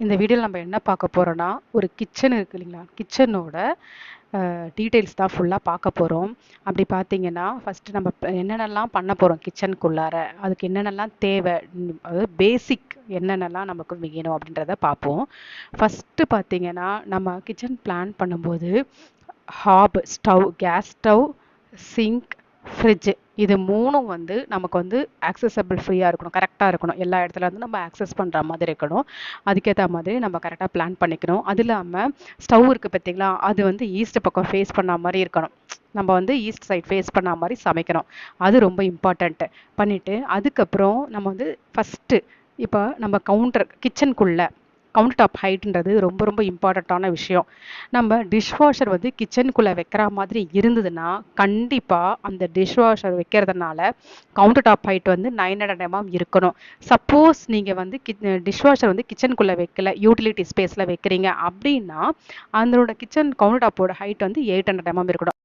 இந்த வீடியோவில் நம்ம என்ன பார்க்க போகிறோன்னா ஒரு கிச்சன் இருக்குது இல்லைங்களா, கிச்சனோட டீட்டெயில்ஸ் தான் ஃபுல்லாக பார்க்க போகிறோம். அப்படி பார்த்தீங்கன்னா ஃபஸ்ட்டு நம்ம என்னென்னலாம் பண்ண போகிறோம் கிச்சனுக்குள்ளார, அதுக்கு என்னென்னலாம் தேவை, அதாவது பேசிக் என்னென்னலாம் நமக்கு வேணும் அப்படின்றத பார்ப்போம். ஃபஸ்ட்டு பார்த்தீங்கன்னா நம்ம கிச்சன் பிளான் பண்ணும்போது hob stove, gas stove, sink, fridge இது மூணும் வந்து நமக்கு வந்து ஆக்சசபிள் ஃப்ரீயாக இருக்கணும், கரெக்டாக இருக்கணும். எல்லா இடத்துல இருந்து நம்ம ஆக்சஸ் பண்ணுற மாதிரி இருக்கணும். அதுக்கேற்ற மாதிரி நம்ம கரெக்டாக பிளான் பண்ணிக்கணும். அது இல்லாமல் ஸ்டவ் இருக்குது பார்த்தீங்களா, அது வந்து ஈஸ்ட் பக்கம் ஃபேஸ் பண்ண மாதிரி இருக்கணும். நம்ம வந்து ஈஸ்ட் சைட் ஃபேஸ் பண்ண மாதிரி சமைக்கணும். அது ரொம்ப இம்பார்ட்டண்ட்டு. பண்ணிவிட்டு அதுக்கப்புறம் நம்ம வந்து ஃபஸ்ட்டு இப்போ நம்ம கிச்சனுக்குள்ளே கவுண்டர் டாப் ஹைட்டுன்றது ரொம்ப ரொம்ப இம்பார்ட்டண்ட்டான விஷயம். நம்ம டிஷ்வாஷர் வந்து கிச்சனுக்குள்ளே வைக்கிற மாதிரி இருந்ததுன்னா கண்டிப்பாக அந்த டிஷ்வாஷர் வைக்கிறதுனால கவுண்டர் டாப் ஹைட் வந்து 900 mm இருக்கணும். சப்போஸ் நீங்கள் வந்து டிஷ்வாஷர் வந்து கிச்சனுக்குள்ளே வைக்கல, யூட்டிலிட்டி ஸ்பேஸில் வைக்கிறீங்க அப்படின்னா அதனோட கிச்சன் கவுண்டர் டாப்போட ஹைட் வந்து 800 mm இருக்கணும்.